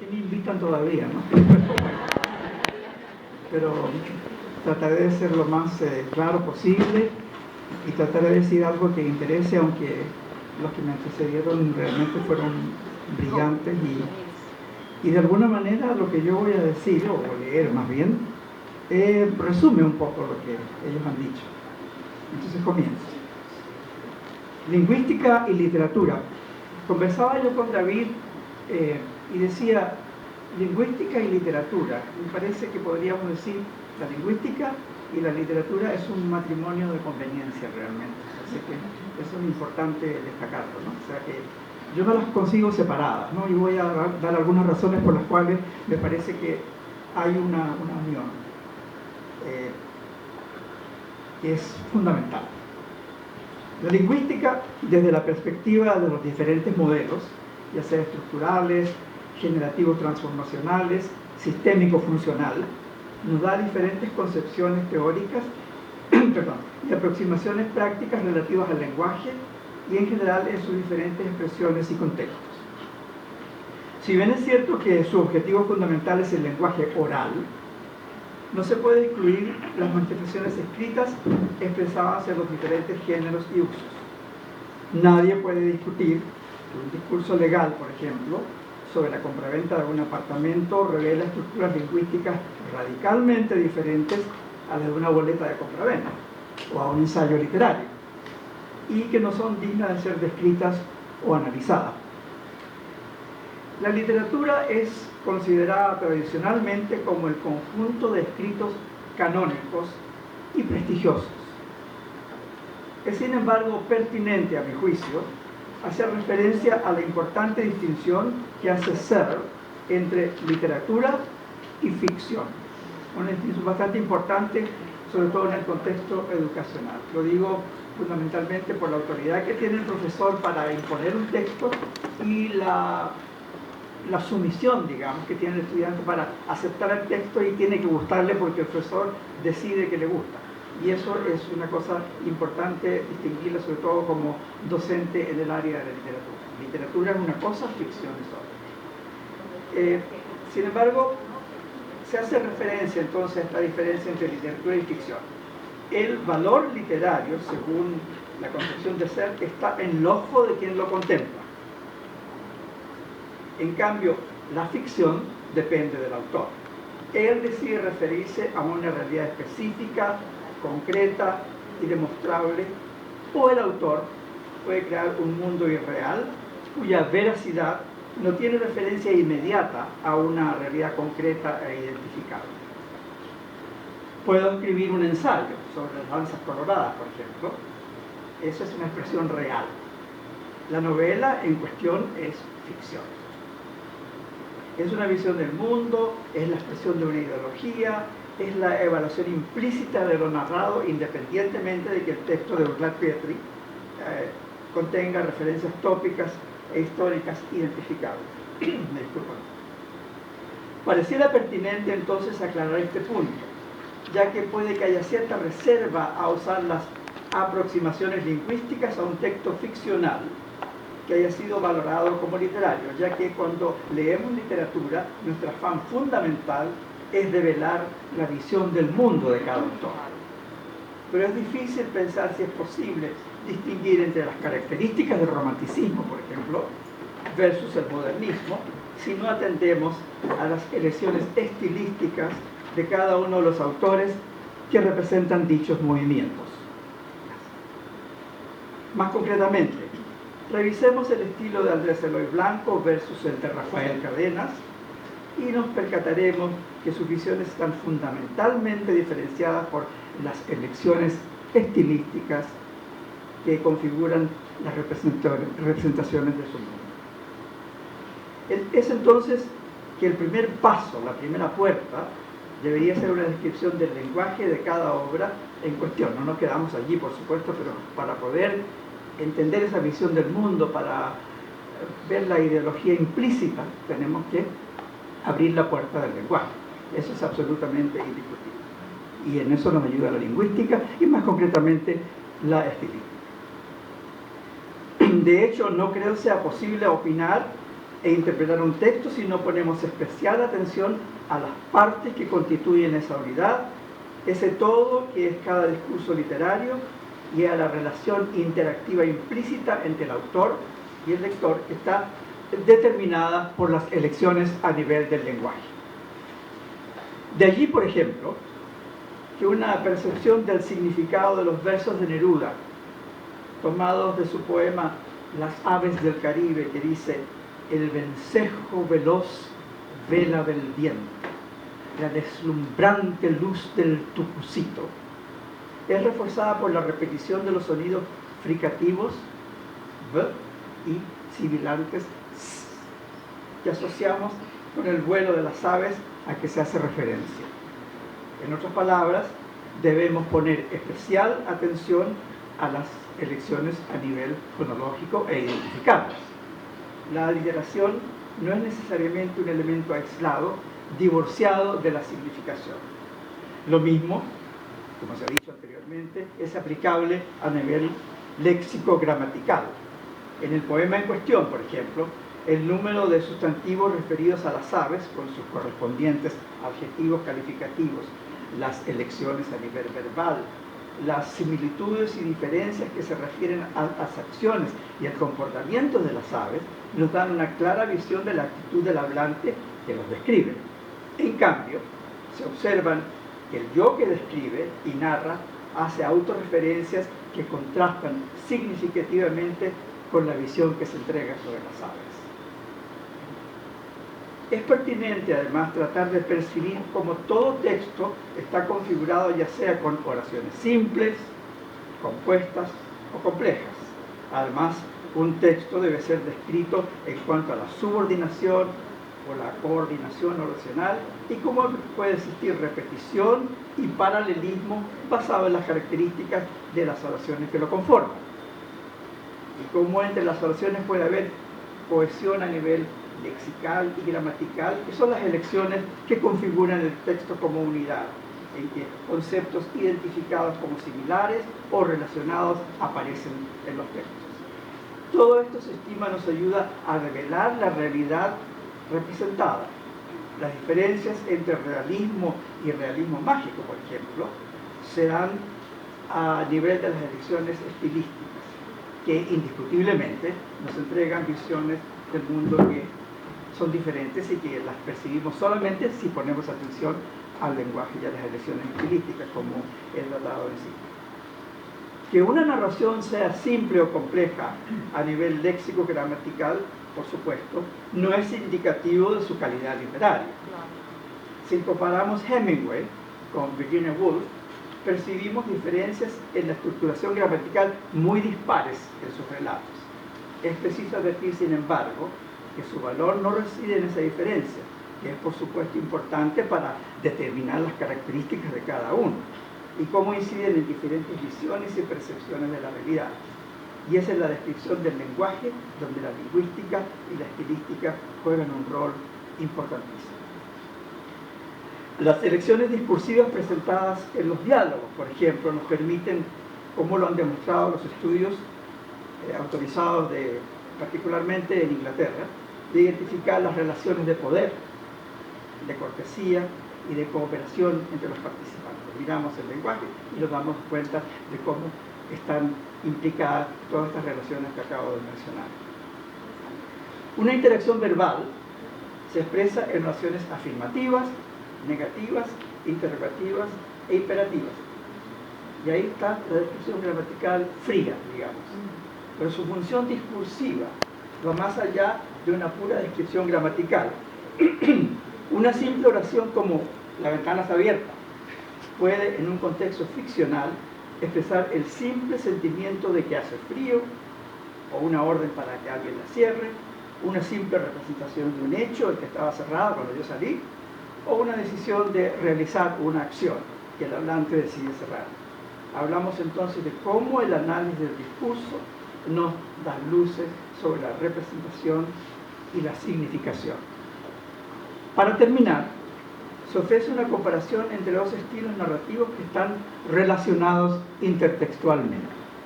Me invitan todavía, ¿no? Pero trataré de ser lo más claro posible y trataré de decir algo que interese, aunque los que me antecedieron realmente fueron brillantes y de alguna manera lo que yo voy a decir, o leer más bien, resume un poco lo que ellos han dicho. Entonces comienzo. Lingüística y literatura. Conversaba yo con David y decía, lingüística y literatura. Me parece que podríamos decir, la lingüística y la literatura es un matrimonio de conveniencia realmente. Así que eso es importante destacarlo, ¿no? O sea que yo no las consigo separadas, ¿no? Y voy a dar algunas razones por las cuales me parece que hay una unión que es fundamental. La lingüística, desde la perspectiva de los diferentes modelos, ya sea estructurales, generativos transformacionales, sistémico-funcional, nos da diferentes concepciones teóricas y aproximaciones prácticas relativas al lenguaje y en general en sus diferentes expresiones y contextos. Si bien es cierto que su objetivo fundamental es el lenguaje oral, no se puede excluir las manifestaciones escritas expresadas en los diferentes géneros y usos. Nadie puede discutir que un discurso legal, por ejemplo, sobre la compraventa de un apartamento revela estructuras lingüísticas radicalmente diferentes a las de una boleta de compraventa o a un ensayo literario, y que no son dignas de ser descritas o analizadas. La literatura es considerada tradicionalmente como el conjunto de escritos canónicos y prestigiosos. Es sin embargo pertinente, a mi juicio, hacer referencia a la importante distinción que hace Searle entre literatura y ficción. Una distinción bastante importante, sobre todo en el contexto educacional. Lo digo fundamentalmente por la autoridad que tiene el profesor para imponer un texto y la sumisión, digamos, que tiene el estudiante para aceptar el texto y tiene que gustarle porque el profesor decide que le gusta. Y eso es una cosa importante distinguirla, sobre todo como docente en el área de la literatura. Literatura es una cosa, ficción es otra. Sin embargo, se hace referencia entonces a esta diferencia entre literatura y ficción. El valor literario, según la concepción de Searle, está en el ojo de quien lo contempla. En cambio, la ficción depende del autor. Él decide referirse a una realidad específica, concreta y demostrable, o el autor puede crear un mundo irreal cuya veracidad no tiene referencia inmediata a una realidad concreta e identificable. Puedo escribir un ensayo sobre las danzas coloradas, por ejemplo. Esa es una expresión real. La novela en cuestión es ficción. Es una visión del mundo, es la expresión de una ideología, es la evaluación implícita de lo narrado, independientemente de que el texto de Urlat Pietri contenga referencias tópicas e históricas identificables. Me disculpan. Pareciera pertinente entonces aclarar este punto, ya que puede que haya cierta reserva a usar las aproximaciones lingüísticas a un texto ficcional que haya sido valorado como literario, ya que cuando leemos literatura, nuestro afán fundamental es develar la visión del mundo de cada autor. Pero es difícil pensar si es posible distinguir entre las características del romanticismo, por ejemplo, versus el modernismo, si no atendemos a las elecciones estilísticas de cada uno de los autores que representan dichos movimientos. Más concretamente, revisemos el estilo de Andrés Eloy Blanco versus el de Rafael Cárdenas y nos percataremos que sus visiones están fundamentalmente diferenciadas por las elecciones estilísticas que configuran las representaciones de su mundo. Es entonces que el primer paso, la primera puerta, debería ser una descripción del lenguaje de cada obra en cuestión. No nos quedamos allí, por supuesto, pero para poder entender esa visión del mundo, para ver la ideología implícita, tenemos que abrir la puerta del lenguaje. Eso es absolutamente indiscutible. Y en eso nos ayuda la lingüística y más concretamente la estilística. De hecho, no creo sea posible opinar e interpretar un texto si no ponemos especial atención a las partes que constituyen esa unidad, ese todo que es cada discurso literario, y a la relación interactiva implícita entre el autor y el lector, que está determinada por las elecciones a nivel del lenguaje. De allí, por ejemplo, que una percepción del significado de los versos de Neruda, tomados de su poema Las aves del Caribe, que dice: el vencejo veloz vela del viento, la deslumbrante luz del tucucito, es reforzada por la repetición de los sonidos fricativos v y sibilantes s, que asociamos con el vuelo de las aves a que se hace referencia. En otras palabras, debemos poner especial atención a las elecciones a nivel fonológico e identificarlas. La aliteración no es necesariamente un elemento aislado, divorciado de la significación. Lo mismo, como se ha dicho anteriormente, es aplicable a nivel léxico-gramatical. En el poema en cuestión, por ejemplo, el número de sustantivos referidos a las aves, con sus correspondientes adjetivos calificativos, las elecciones a nivel verbal, las similitudes y diferencias que se refieren a las acciones y al comportamiento de las aves, nos dan una clara visión de la actitud del hablante que los describe. En cambio, se observan que el yo que describe y narra hace autorreferencias que contrastan significativamente con la visión que se entrega sobre las aves. Es pertinente, además, tratar de percibir cómo todo texto está configurado ya sea con oraciones simples, compuestas o complejas. Además, un texto debe ser descrito en cuanto a la subordinación o la coordinación oracional y cómo puede existir repetición y paralelismo basado en las características de las oraciones que lo conforman. Y cómo entre las oraciones puede haber cohesión a nivel lexical y gramatical, que son las elecciones que configuran el texto como unidad, en que conceptos identificados como similares o relacionados aparecen en los textos. Todo esto se estima nos ayuda a revelar la realidad representada. Las diferencias entre realismo y realismo mágico, por ejemplo, se dan a nivel de las elecciones estilísticas, que indiscutiblemente nos entregan visiones del mundo que son diferentes y que las percibimos solamente si ponemos atención al lenguaje y a las elecciones estilísticas, como he tratado en sí. Que una narración sea simple o compleja a nivel léxico-gramatical, por supuesto, no es indicativo de su calidad literaria. Si comparamos Hemingway con Virginia Woolf, percibimos diferencias en la estructuración gramatical muy dispares en sus relatos. Es preciso advertir, sin embargo, que su valor no reside en esa diferencia, que es por supuesto importante para determinar las características de cada uno y cómo inciden en diferentes visiones y percepciones de la realidad. Y esa es la descripción del lenguaje, donde la lingüística y la estilística juegan un rol importantísimo. Las elecciones discursivas presentadas en los diálogos, por ejemplo, nos permiten, como lo han demostrado los estudios autorizados particularmente en Inglaterra, de identificar las relaciones de poder, de cortesía y de cooperación entre los participantes. Miramos el lenguaje y nos damos cuenta de cómo están implicadas todas estas relaciones que acabo de mencionar. Una interacción verbal se expresa en oraciones afirmativas, negativas, interrogativas e imperativas. Y ahí está la descripción gramatical fría, digamos. Pero su función discursiva va más allá de una pura descripción gramatical. Una simple oración como "la ventana está abierta" puede, en un contexto ficcional, expresar el simple sentimiento de que hace frío, o una orden para que alguien la cierre, una simple representación de un hecho, el que estaba cerrado cuando yo salí, o una decisión de realizar una acción que el hablante decide cerrar. Hablamos entonces de cómo el análisis del discurso nos da luces sobre la representación y la significación. Para terminar, se ofrece una comparación entre dos estilos narrativos que están relacionados intertextualmente.